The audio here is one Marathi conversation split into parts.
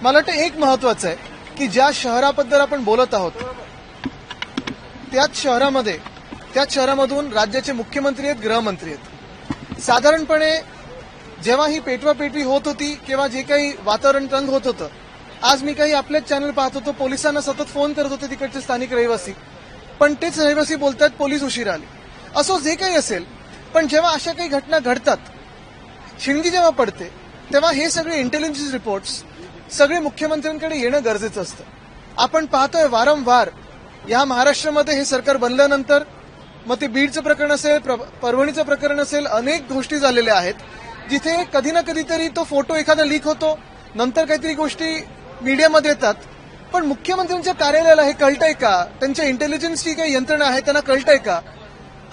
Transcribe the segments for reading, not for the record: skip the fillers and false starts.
मला वाटतं एक महत्वाचं आहे की ज्या शहराबद्दल आपण बोलत आहोत त्याच शहरामधून राज्याचे मुख्यमंत्री आहेत, गृहमंत्री आहेत. साधारणपणे जेव्हा ही पेटवापेटवी होत होती किंवा जे काही वातावरण तंग होत होतं, आज मी काही आपलेच चॅनल पाहत होतो, पोलिसांना सतत फोन करत होते तिकडचे स्थानिक रहिवासी, पण तेच रहिवासी बोलतात पोलीस उशिरा आले. असो जे काही असेल, पण जेव्हा अशा काही घटना घडतात, शिणगी जेव्हा पडते, तेव्हा हे सगळे इंटेलिजन्स रिपोर्ट्स सगळे मुख्यमंत्र्यांकडे येणं गरजेचं असतं. आपण पाहतोय वारंवार या महाराष्ट्रामध्ये हे सरकार बनल्यानंतर, मग ते बीडचं प्रकरण असेल, परभणीचं प्रकरण असेल, अनेक गोष्टी झालेल्या आहेत जिथे कधी ना कधीतरी तो फोटो एखादा लीक होतो, नंतर काहीतरी गोष्टी मीडियामध्ये येतात, पण मुख्यमंत्र्यांच्या कार्यालयाला हे कळतंय का? त्यांच्या इंटेलिजन्सची काही यंत्रणा आहे त्यांना कळतंय का?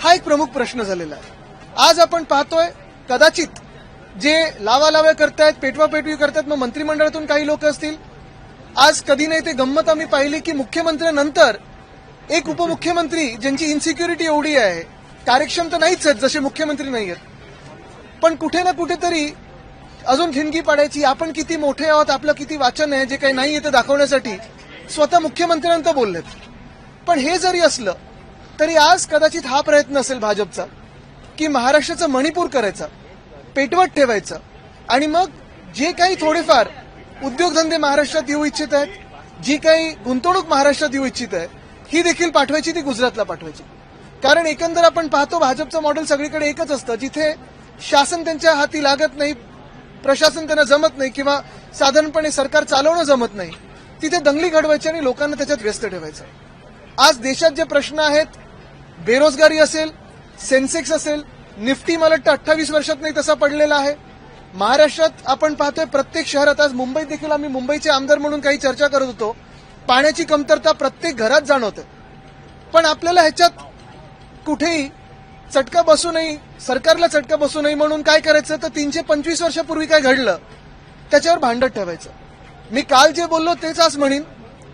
हा एक प्रमुख प्रश्न झालेला आहे. आज आपण पाहतोय कदाचित जे लावालाव्या करतायत, पेटवापेटवी करतायत, मग मंत्रिमंडळातून काही लोक असतील. आज कधी नाही ते गंमत आम्ही पाहिली की मुख्यमंत्र्यांनंतर एक उपमुख्यमंत्री ज्यांची इन्सिक्युरिटी एवढी आहे, कार्यक्षम तर नाहीच आहेत जसे मुख्यमंत्री नाही आहेत, पण कुठे ना कुठेतरी अजून ठिणगी पाडायची, आपण किती मोठे आहोत, आपलं किती वाचन आहे, जे काही नाही आहे ते दाखवण्यासाठी स्वतः मुख्यमंत्र्यांना बोललेत. पण हे जरी असलं तरी आज कदाचित हा प्रयत्न असेल भाजपचा की महाराष्ट्राचं मणिपूर करायचा, पेटवत ठेवायचं, आणि मग जे काही थोडेफार उद्योगधंदे महाराष्ट्रात येऊ इच्छित आहेत, जी काही गुंतवणूक महाराष्ट्रात येऊ इच्छित आहे, ही देखील पाठवायची, ती गुजरातला पाठवायची. कारण एकंदर आपण पाहतो भाजपचं मॉडेल सगळीकडे एकच असतं, जिथे शासन त्यांच्या हाती लागत नाही, प्रशासन त्यांना जमत नाही किंवा साधारणपणे सरकार चालवणं जमत नाही, तिथे दंगली घडवायची आणि लोकांना त्याच्यात व्यस्त ठेवायचं. आज देशात जे प्रश्न आहेत, बेरोजगारी असेल, सेन्सेक्स असेल, निफ्टी मला वाटतं 28 वर्षात नाही तसा पडलेला आहे. महाराष्ट्रात आपण पाहतोय प्रत्येक शहरात, आज मुंबईत देखील आम्ही मुंबईचे आमदार म्हणून काही चर्चा करत होतो, पाण्याची कमतरता प्रत्येक घरात जाणवते. पण आपल्याला ह्याच्यात कुठेही चटका बसू नये, सरकारला चटका बसू नये म्हणून काय करायचं, तर 325 वर्षापूर्वी काय घडलं त्याच्यावर भांडत ठेवायचं. मी काल जे बोललो तेच आज म्हणीन.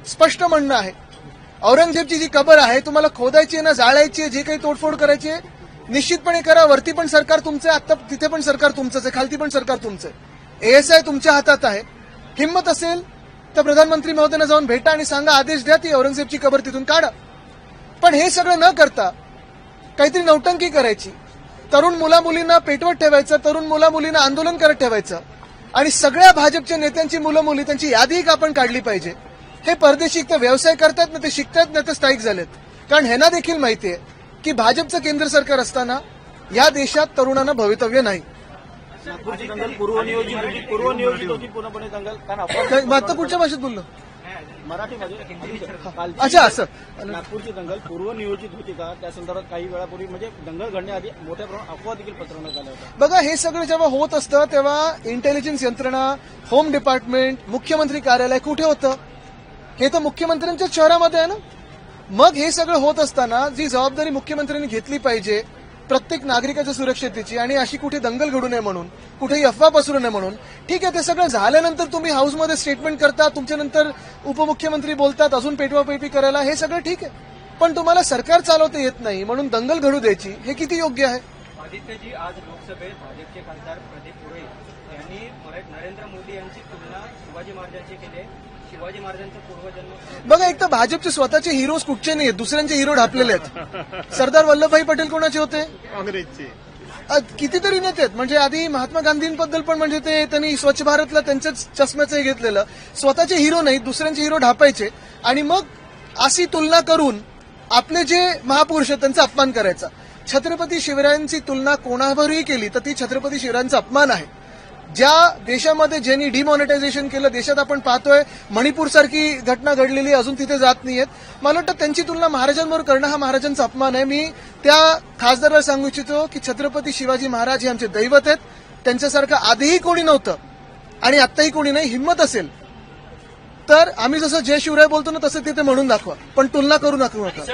स्पष्ट म्हणणं आहे, औरंगजेबची जी कबर आहे तुम्हाला खोदायची आहे ना, जाळायची आहे, जे काही तोडफोड करायची आहे निश्चितपणे करा. वरती पण सरकार तुमचं आहे, आता तिथे पण सरकार तुमचंच आहे, खालती पण सरकार तुमचं आहे, एएसआय तुमच्या हातात आहे. हिंमत असेल तर प्रधानमंत्री महोदयांना जाऊन भेटा आणि सांगा, आदेश द्या ती औरंगजेबची कबर तिथून काढा. पण हे सगळं न करता काहीतरी नौटंकी करायची, तरुण मुलामुलींना पेटवत ठेवायचं, तरुण मुलामुलींना आंदोलन करत ठेवायचं, आणि सगळ्या भाजपच्या नेत्यांची मुलं मुली त्यांची यादी आपण काढली पाहिजे. हे परदेशी तर व्यवसाय करतात ना, ते शिकतात ना, ते स्थायिक झालेत. कारण ह्यांना देखील माहिती आहे की भाजपचं केंद्र सरकार असताना या देशात तरुणांना भवितव्य नाही. नागपूरची दंगल पूर्वनियोजित होती पूर्णपणे दंगल, कारण आता पुढच्या भाषेत बोललो, मराठीमध्ये. अच्छा, असं नागपूरची दंगल पूर्वनियोजित होती का? त्या संदर्भात काही वेळापूर्वी म्हणजे दंगल घडण्याआधी मोठ्या प्रमाणात अफवा देखील पसरवण्यात आल्या होत्या. बघा, हे सगळं जेव्हा होत असतं तेव्हा इंटेलिजन्स यंत्रणा, होम डिपार्टमेंट, मुख्यमंत्री कार्यालय कुठे होतं? हे तर मुख्यमंत्र्यांच्याच शहरामध्ये आहे ना. मग हे सगळं होत असताना जी जबाबदारी मुख्यमंत्र्यांनी घेतली पाहिजे प्रत्येक नागरिकाच्या सुरक्षेची, आणि अशी कुठे दंगल घडू नये म्हणून, कुठेही अफवा पसरू नये म्हणून, ठीक आहे, ते सगळं झाल्यानंतर तुम्ही हाऊसमध्ये स्टेटमेंट करता, तुमच्यानंतर उपमुख्यमंत्री बोलतात अजून पेटवापेटवी करायला, हे सगळं ठीक आहे, पण तुम्हाला सरकार चालवता येत नाही म्हणून दंगल घडू द्यायची, हे किती योग्य आहे? आदित्यजी, आज लोकसभेत भाजपचे खासदार प्रदीप पुरोहित यांनी नरेंद्र मोदी यांची तुलना शिवाजी महाराजांची केली. शिवाजी महाराजांचं पूर्वजन्म. बघा, एक तर भाजपचे स्वतःचे हिरोज कुठचे नाही आहेत, दुसऱ्यांचे हिरो ढापलेले आहेत. सरदार वल्लभभाई पटेल कोणाचे होते? काँग्रेसचे. कितीतरी नेते आहेत. म्हणजे आधी महात्मा गांधींबद्दल पण म्हणजे ते त्यांनी स्वच्छ भारतला त्यांच्याच चष्म्याचं घेतलेलं. स्वतःचे हिरो नाहीत, दुसऱ्यांचे हिरो ढापायचे आणि मग अशी तुलना करून आपले जे महापुरुष आहेत त्यांचा अपमान करायचा. छत्रपती शिवरायांची तुलना कोणावरही केली तर ती छत्रपती शिवरायांचा अपमान आहे. ज्या देशामध्ये ज्यांनी डिमॉनिटायझेशन केलं, देशात आपण पाहतोय मणिपूरसारखी घटना घडलेली, अजून तिथे जात नाहीयेत. मला वाटतं त्यांची तुलना महाराजांबरोबर करणं हा महाराजांचा अपमान आहे. मी त्या खासदाराला सांगू इच्छितो की छत्रपती शिवाजी महाराज हे आमचे दैवत आहेत. त्यांच्यासारखं आधीही कोणी नव्हतं आणि आत्ताही कोणी नाही. हिंमत असेल तर आम्ही जसं जय शिवराय बोलतो ना तसं तिथे म्हणून दाखवा, पण तुलना करू नका. ध्रुवीकरण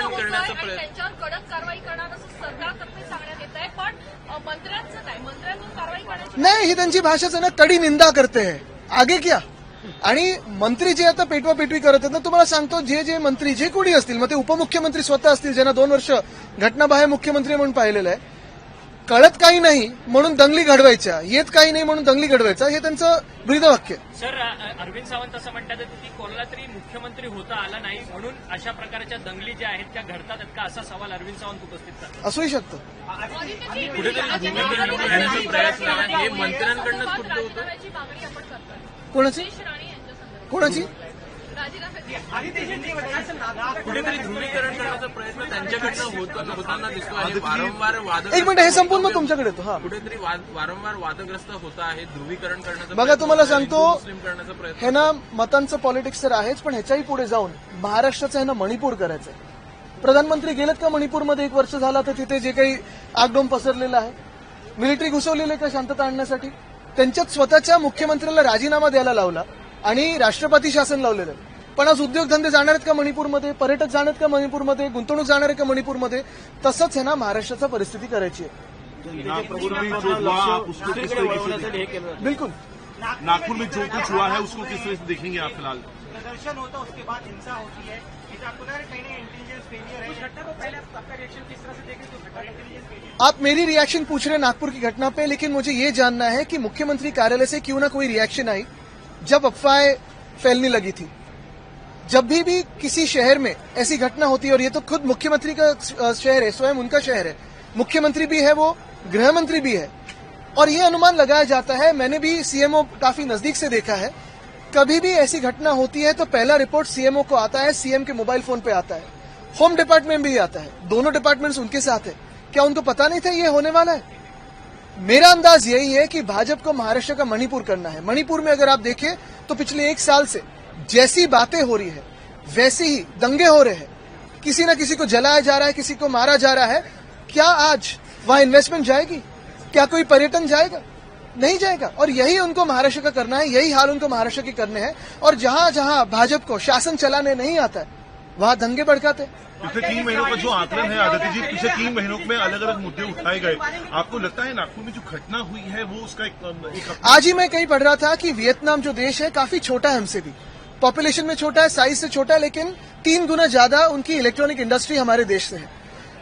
करण्याचा प्रयत्न, कडक कारवाई करणार असं सरकारतर्फे सांगण्यात येत आहे, पण मंत्र्यांचं काय, मंत्र्यांतून कारवाई करण्याची नाही, ही त्यांची भाषाच आहे ना, कडी निंदा करते है आगे क्या. आणि मंत्री जे आता पेटवापेटवी करत आहेत ना, तुम्हाला सांगतो, जे मंत्री जे कोणी असतील, मग ते उपमुख्यमंत्री स्वतः असतील ज्यांना 2 वर्ष घटनाबाह्य मुख्यमंत्री म्हणून पाहिलेलं आहे, कळत काही नाही म्हणून दंगली घडवायच्या, येत काही नाही म्हणून दंगली घडवायच्या, हे त्यांचं ब्रीदवाक्य. सर, अरविंद सावंत असं म्हणतात की कोणाला तरी मुख्यमंत्री होता आला नाही म्हणून अशा प्रकारच्या दंगली ज्या आहेत त्या घडतात का, असा सवाल अरविंद सावंत उपस्थित करतात. असूही शकतं. हे मंत्र्यांकडनं कुठलं होतं? मागणी आपण करतोय कोणाची सुरेश राणे यांच्या कोणाची कुठेतरी ध्रुवीकरण करण्याचा प्रयत्न त्यांच्याकडनं होताना दिसतो आहे. वारंवार एक मिनिट, हे संपूर्ण मग तुमच्याकडे येतो. हा, कुठेतरी वारंवार वादग्रस्त होत आहे. ध्रुवीकरण करण्याचा बघा, प्रयत्न, तुम्हाला सांगतो, मुस्लिम करण्याचा प्रयत्न. हे ना मतांचं पॉलिटिक्स तर आहेच, पण ह्याच्याही पुढे जाऊन महाराष्ट्राचं आहे ना मणिपूर करायचंय. प्रधानमंत्री गेलेत का मणिपूरमध्ये? 1 वर्ष झाला तर तिथे जे काही आगडोम पसरलेलं आहे, मिलिटरी घुसवलेलं आहे का शांतता आणण्यासाठी? त्यांच्यात स्वतःच्या मुख्यमंत्र्याला राजीनामा द्यायला लावला आणि राष्ट्रपती शासन लावलेलं आहे. पण आज उद्योगधंदे जाणार आहेत का मणिपूरमध्ये? पर्यटक जाणार आहेत का मणिपूरमध्ये? गुंतवणूक जाणार आहे का मणिपूरमध्ये? तसंच आहे ना महाराष्ट्राचा परिस्थिती करायची आहे. नागपुर में जो हुआ आप उसको किस तरीके से हे केलं बिलकुल. नागपुर में जो कुछ हुआ है उसको किस तरह से देखेंगे आप फिलहाल? प्रदर्शन होता उसके बाद हिंसा होती है, कहीं इंटेलिजेंस फेलियर है. घटना को पहले आपका रिएक्शन किस तरह से देखें तो इंटेलिजेंस फेलियर. आप मेरी रिएक्शन पूछ रहे हैं नागपुर की घटना पे, लेकिन मुझे ये जानना है कि मुख्यमंत्री कार्यालय से क्यों ना कोई रिएक्शन आई जब अफवाहें फैलने लगी थी. जब भी किसी शहर में ऐसी घटना होती है, और ये तो खुद मुख्यमंत्री का शहर है, स्वयं उनका शहर है, मुख्यमंत्री भी है, वो गृह मंत्री भी है, और ये अनुमान लगाया जाता है, मैंने भी सीएमओ काफी नजदीक से देखा है, कभी भी ऐसी घटना होती है तो पहला रिपोर्ट सीएमओ को आता है, सीएम के मोबाइल फोन पे आता है, होम डिपार्टमेंट भी आता है, दोनों डिपार्टमेंट्स उनके साथ है. क्या उनको पता नहीं था ये होने वाला है? मेरा अंदाज यही है कि भाजपा को महाराष्ट्र का मणिपुर करना है. मणिपुर में अगर आप देखें तो पिछले 1 साल से जैसी बातें हो रही है वैसे ही दंगे हो रहे हैं, किसी न किसी को जलाया जा रहा है, किसी को मारा जा रहा है. क्या आज वहां इन्वेस्टमेंट जाएगी? क्या कोई पर्यटन जाएगा? नहीं जाएगा. और यही उनको महाराष्ट्र का करना है, यही हाल उनको महाराष्ट्र के करने हैं. और जहां जहां भाजपा को शासन चलाने नहीं आता है वहां दंगे भड़काते हैं. पिछले 3 महीनों का जो आकलन है आदित्य जी, पिछले 3 महीनों में अलग अलग मुद्दे उठाए गए. आपको लगता है नागपुर में जो घटना हुई है वो उसका एक आज ही मैं कहीं पढ़ रहा था कि वियतनाम जो देश है काफी छोटा है हमसे भी, पॉपुलेशन में छोटा है, साइज से छोटा है, लेकिन 3 गुना ज्यादा उनकी इलेक्ट्रॉनिक इंडस्ट्री हमारे देश से है.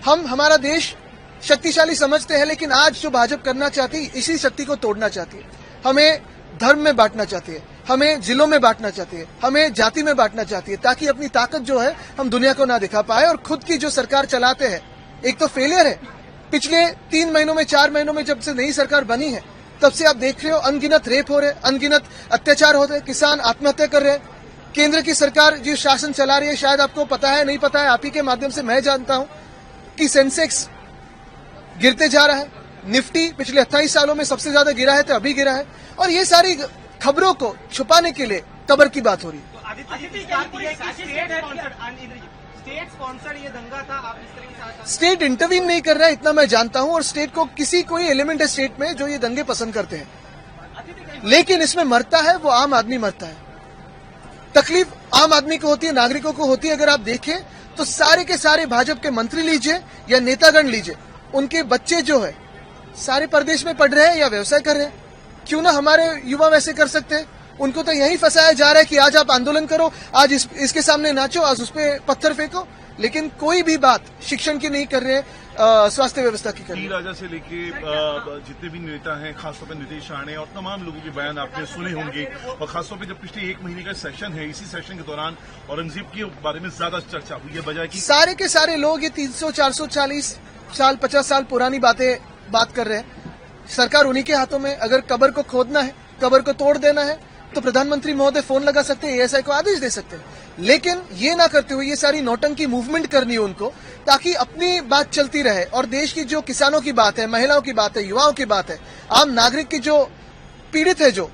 हमारा देश शक्तिशाली समझते हैं, लेकिन आज जो भाजपा करना चाहती है इसी शक्ति को तोड़ना चाहती है. हमें धर्म में बांटना चाहती है, हमें जिलों में बांटना चाहती है, हमें जाति में बांटना चाहती है, ताकि अपनी ताकत जो है हम दुनिया को ना दिखा पाए. और खुद की जो सरकार चलाते हैं, एक तो फेलियर है. पिछले 3 महीनों में 4 महीनों में जब से नई सरकार बनी है तब से आप देख रहे हो अनगिनत रेप हो रहे, अनगिनत अत्याचार हो रहे, किसान आत्महत्या कर रहे हैं. केंद्र की सरकार जो शासन चला रही है, शायद आपको पता है नहीं पता है, आप ही के माध्यम से मैं जानता हूं कि सेंसेक्स गिरते जा रहा है, निफ्टी पिछले 28 सालों में सबसे ज्यादा गिरा है तो अभी गिरा है. और ये सारी खबरों को छुपाने के लिए कबर की बात हो रही है. स्टेट स्पॉन्सर्ड ये दंगा था, आप इस तरह के साथ स्टेट इंटरवीन नहीं कर रहा है इतना मैं जानता हूं, और स्टेट को कोई एलिमेंट है स्टेट में जो ये दंगे पसंद करते हैं, लेकिन इसमें मरता है वो आम आदमी मरता है. तकलीफ आम आदमी को होती है, नागरिकों को होती है. अगर आप देखें तो सारे के सारे भाजपा के मंत्री लीजिए या नेतागण लीजिए, उनके बच्चे जो है सारे परदेश में पढ़ रहे हैं या व्यवसाय कर रहे हैं. क्यों ना हमारे युवा वैसे कर सकते हैं? उनको तो यही फंसाया जा रहा है कि आज आप आंदोलन करो, आज इसके सामने नाचो, आज उस पर पत्थर फेंको, लेकिन कोई भी बात शिक्षण की नहीं कर रहे, स्वास्थ्य व्यवस्था की कर रहे. राजा से लेके जितने भी नेता हैं, खासतौर पर नीतीश राणे और तमाम लोगों के बयान आपने सुने होंगे, और खासतौर पर जब पिछले 1 महीने का सेशन है, इसी सेशन के दौरान औरंगजेब के बारे में ज्यादा चर्चा हुई है, बजाय कि सारे के सारे लोग ये 300, 440 साल 50 साल पुरानी बात कर रहे हैं. सरकार उन्हीं के हाथों में. अगर कब्र को खोदना है, कब्र को तोड़ देना है, तो प्रधानमंत्री महोदय फोन लगा सकते हैं, एएसआई को आदेश दे सकते हैं. लेकिन ये ना करते हुए ये सारी नौटंकी मूवमेंट करनी है उनको, ताकि अपनी बात चलती रहे. और देश की जो किसानों की बात है, महिलाओं की बात है, युवाओं की बात है, आम नागरिक की जो पीड़ित है, जो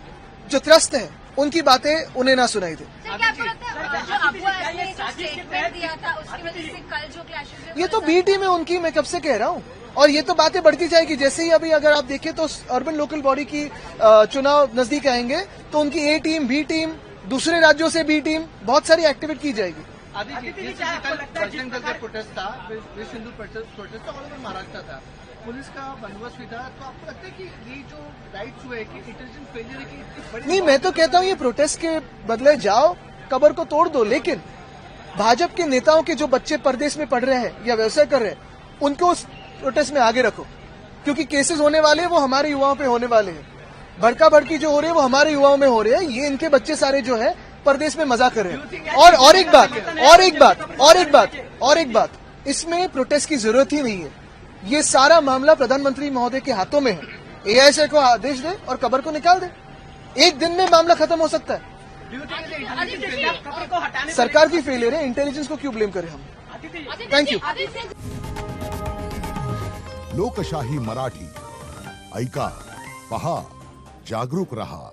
त्रस्त है, उनकी बातें उन्हें ना सुनाई दे. जो अफवाह ने जो स्टेटमेंट दिया था उसकी वजह से कल जो क्लैशेस ये तो बी टीम है उनकी, मैं कब से कह रहा हूं. और ये तो बातें बढ़ती जाएगी. जैसे ही अभी अगर आप देखें तो अर्बन लोकल बॉडी की चुनाव नजदीक आएंगे तो उनकी ए टीम, बी टीम, दूसरे राज्यों से बी टीम, बहुत सारी एक्टिविटी की जाएगी. बजरंग दल का प्रोटेस्ट था, विश्व हिंदू प्रोटेस्ट था, ऑल ओवर महाराष्ट्र था, पुलिस का बंदोबस्त भी था. तो आपको लगता है कि ये जो राइट्स हुए कि इंटेलिजेंस फेलियर है कि नहीं, मैं तो कहता हूं ये प्रोटेस्ट के बदले जाओ, कब्र को तोड़ दो, लेकिन भाजपा के नेताओं के जो बच्चे परदेश में पढ़ रहे हैं या व्यवसाय कर रहे हैं, उनको उस प्रोटेस्ट में आगे रखो. क्योंकि केसेस होने वाले हैं वो हमारे युवाओं पे होने वाले हैं, भड़का भड़की जो हो रही है वो हमारे युवाओं में हो रही है। ये इनके बच्चे सारे जो है परदेश में मजा कर रहे हैं। और एक बात, इसमें प्रोटेस्ट की जरूरत ही नहीं है। ये सारा मामला प्रधानमंत्री महोदय के हाथों में है। एआईएसआई को आदेश दे और कबर को निकाल दे, एक दिन में मामला खत्म हो सकता है। सरकार की फेलियर है, इंटेलिजेंस को क्यों ब्लेम करें हम? Thank you. लोकशाही मराठी ऐका, पहा, जागरूक रहा।